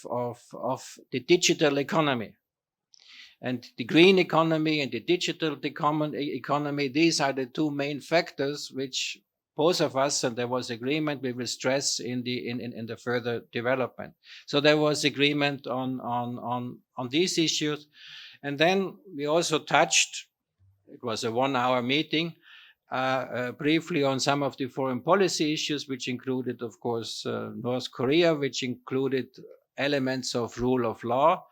the digital economy. And the green economy and the digital economy, these are the two main factors which both of us, and there was agreement, we will stress in the further development. So there was agreement on these issues. And then we also touched, it was a 1-hour meeting, briefly on some of the foreign policy issues, which included, of course, North Korea, which included elements of rule of law,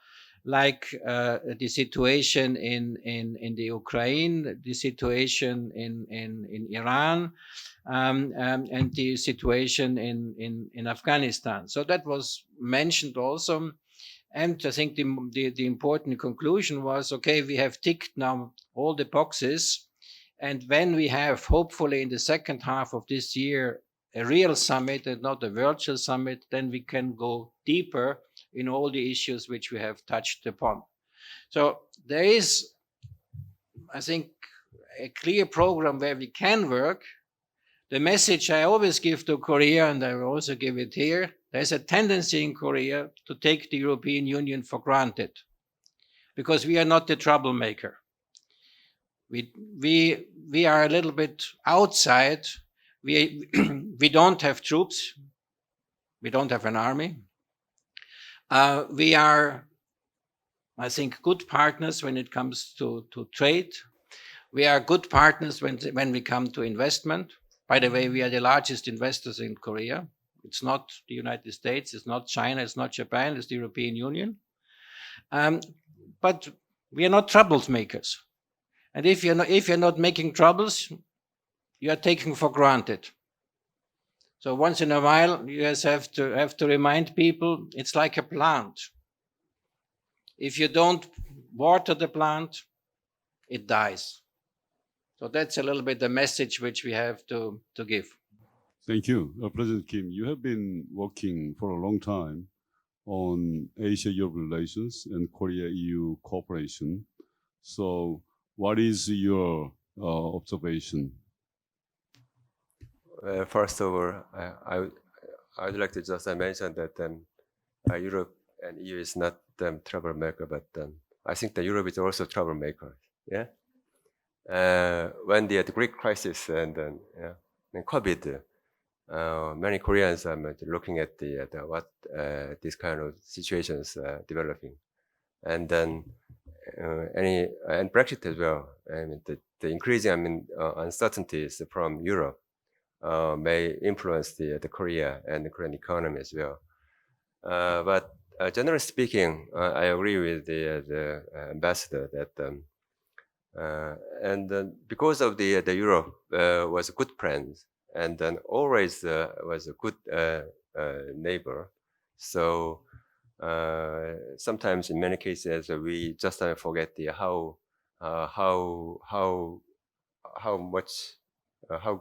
like the situation in the Ukraine, the situation in Iran, and the situation in Afghanistan. So that was mentioned also. And I think the important conclusion was, okay, we have ticked now all the boxes. And when we have, hopefully in the second half of this year, a real summit and not a virtual summit, then we can go deeper in all the issues which we have touched upon. So there is, I think, a clear program where we can work. The message I always give to Korea, and I will also give it here, there's a tendency in Korea to take the European Union for granted because we are not the troublemaker. We are a little bit outside. We don't have troops. We don't have an army. We are, I think, good partners when it comes to trade. We are good partners when we come to investment. By the way, we are the largest investors in Korea. It's not the United States, it's not China, it's not Japan, it's the European Union. But we are not troublemakers. And if you're not making troubles, you are taken for granted. So once in a while, you just have to remind people it's like a plant. If you don't water the plant, it dies. So that's a little bit the message which we have to give. Thank you. President Kim, you have been working for a long time on Asia-Europe relations and Korea-EU cooperation. So what is your observation? First of all, I would like to just mention that Europe and EU is not troublemaker, but I think that Europe is also troublemaker. Yeah. When the Greek crisis and COVID, many Koreans are looking at what these kind of situations developing, and then and Brexit as well. I mean, the increasing uncertainties from Europe may influence the Korea and the Korean economy as well. But generally speaking, I agree with the ambassador that because of the Europe was a good friend and then always was a good neighbor. So sometimes in many cases we just forget how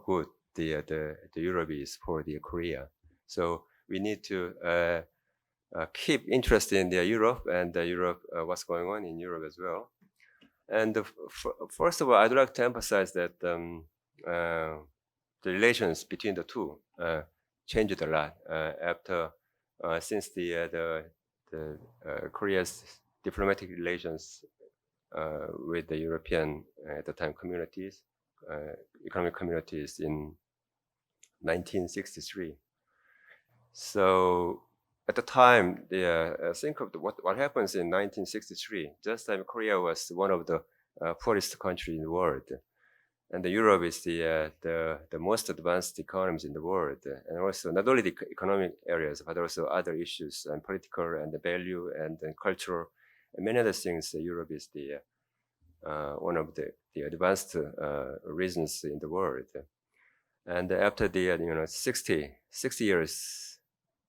good the Europe is for the Korea. So we need to keep interest in the Europe and Europe what's going on in Europe as well. And first of all, I'd like to emphasize that the relations between the two, changed a lot after since the Korea's diplomatic relations with the European at the time communities, economic communities in 1963. So at the time, think of what happens in 1963. Just time Korea was one of the poorest countries in the world, and Europe is the most advanced economies in the world, and also not only the economic areas but also other issues and political and the value and cultural and many other things. Europe is the one of the advanced regions in the world. And after the 60 years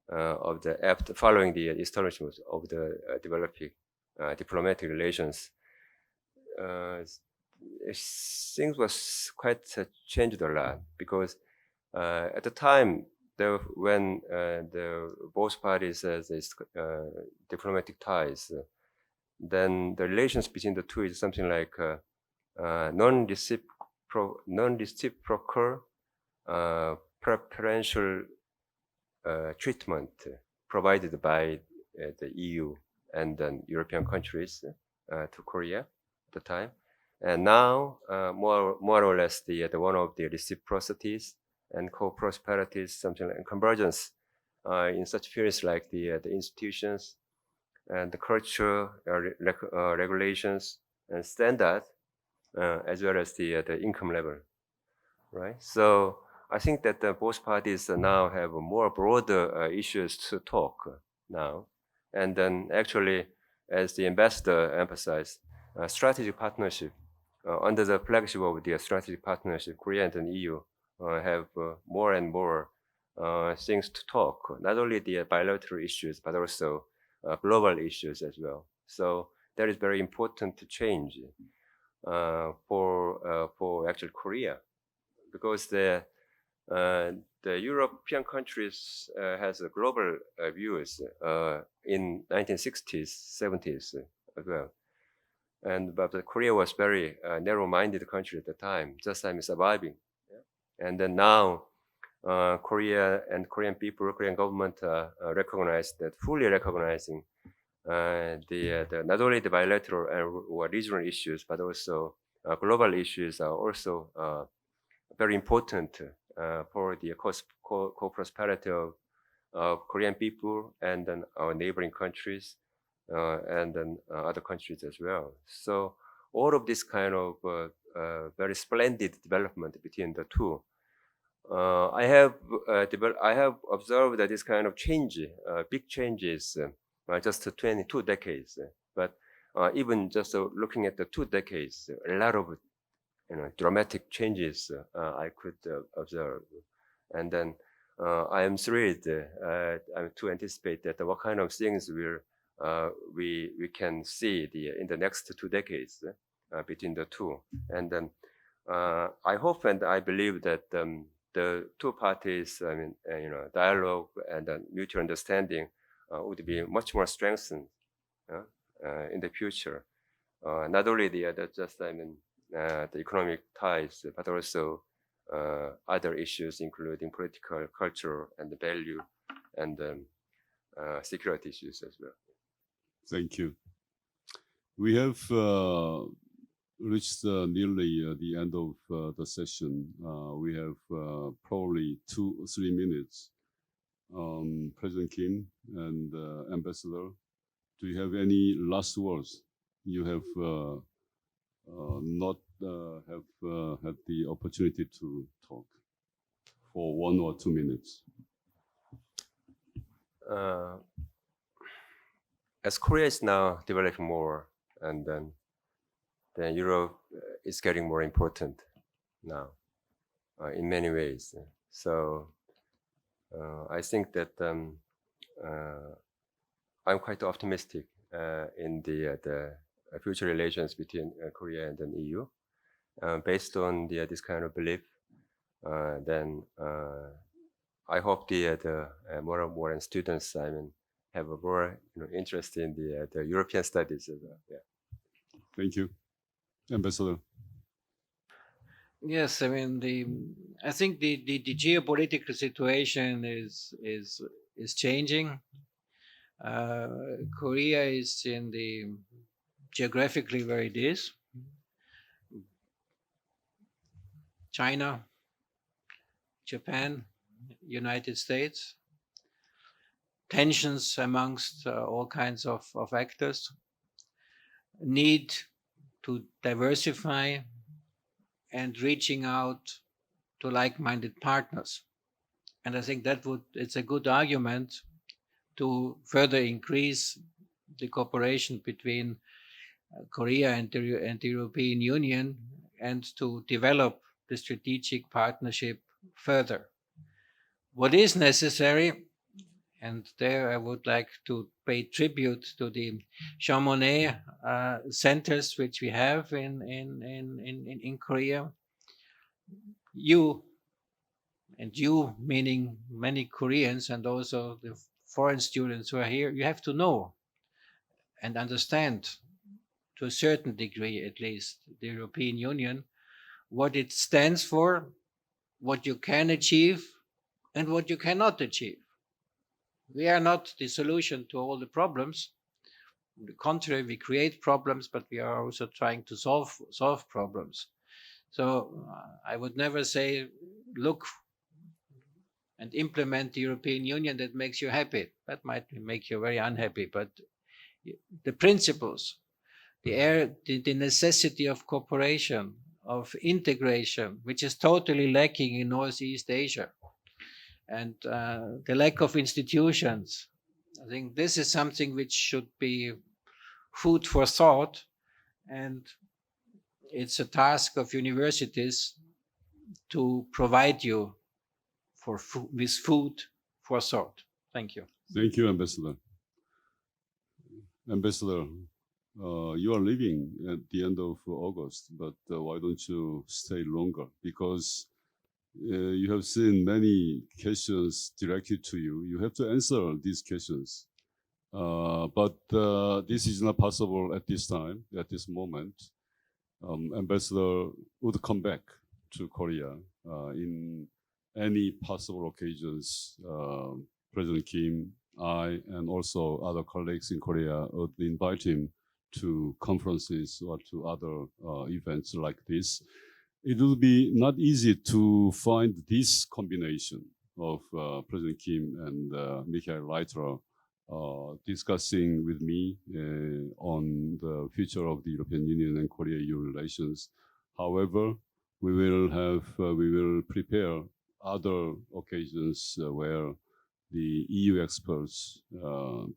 of the after following the establishment of the developing diplomatic relations, things was quite changed a lot because at the time when the both parties has this diplomatic ties, then the relations between the two is something like non-reciprocal preferential treatment provided by the EU and then European countries to Korea at the time, and now more or less the one of the reciprocities and co-prosperities, something like convergence in such fields like the institutions and the culture regulations and standard, as well as the income level, right? So I think that both parties now have more broader issues to talk now, and then actually, as the ambassador emphasized, strategic partnership under the flagship of the strategic partnership, Korea and EU have more and more things to talk. Not only the bilateral issues, but also global issues as well. So that is very important to change for actual Korea, because the European countries has a global views in 1960s, 70s as well. But Korea was very narrow-minded country at the time, just time surviving. Yeah? And then now, Korea and Korean people, Korean government recognize that, fully recognizing the not only the bilateral or regional issues, but also global issues are also very important for the co-prosperity of Korean people and then our neighboring countries and then other countries as well. So all of this kind of very splendid development between the two. I have observed that this kind of change, big changes, just 22 decades. But even just looking at the 2 decades, a lot of dramatic changes I could observe, and then I am thrilled to anticipate that what kind of things we can see in the next 2 decades between the two, and then I hope and I believe that the two parties, dialogue and mutual understanding would be much more strengthened in the future. Not only the economic ties, but also other issues, including political, cultural, and the value, and security issues as well. Thank you. We have reached nearly the end of the session. We have probably 2-3 minutes. President Kim and Ambassador, do you have any last words? You have not have had the opportunity to talk for 1 or 2 minutes. As Korea is now developing more, and then Europe is getting more important now in many ways. So I think that I'm quite optimistic in the future relations between Korea and the EU. Based on this kind of belief, then I hope the more and more students have a more interest in the European studies as well. Yeah. Thank you, Ambassador. Yes, I mean I think the geopolitical situation is changing. Korea is in the geographically where it is. China, Japan, United States, tensions amongst all kinds of actors, need to diversify and reaching out to like-minded partners. And I think it's a good argument to further increase the cooperation between Korea and the European Union and to develop the strategic partnership further. What is necessary, and there I would like to pay tribute to the Jean Monnet centers which we have in Korea. You meaning many Koreans and also the foreign students who are here, you have to know and understand to a certain degree at least the European Union, what it stands for, what you can achieve and what you cannot achieve. We are not the solution to all the problems. On the contrary, we create problems, but we are also trying to solve problems. So I would never say, look and implement the European Union that makes you happy. That might make you very unhappy, but the principles, the necessity of cooperation, of integration, which is totally lacking in Northeast Asia, and the lack of institutions. I think this is something which should be food for thought, and it's a task of universities to provide you with food for thought. Thank you. Thank you, Ambassador. Ambassador, you are leaving at the end of August, but why don't you stay longer? Because you have seen many questions directed to you. You have to answer these questions. But this is not possible at this time, at this moment. Ambassador would come back to Korea in any possible occasions. President Kim, I, and also other colleagues in Korea would invite him to conferences or to other events like this. It will be not easy to find this combination of President Kim and Mikhail Leiter discussing with me on the future of the European Union and Korea-EU relations. However, we will prepare other occasions where the EU experts,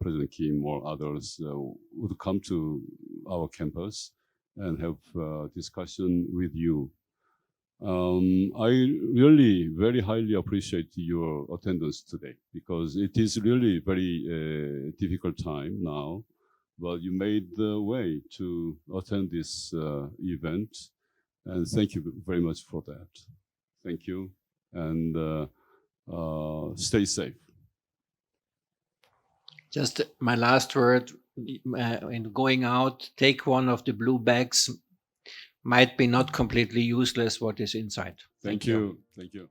President Kim or others, would come to our campus and have discussion with you. I really very highly appreciate your attendance today because it is really very difficult time now, but you made the way to attend this event, and thank you very much for that. Thank you, and stay safe. Just my last word, in going out, take one of the blue bags. Might be not completely useless what is inside. Thank you. Thank you.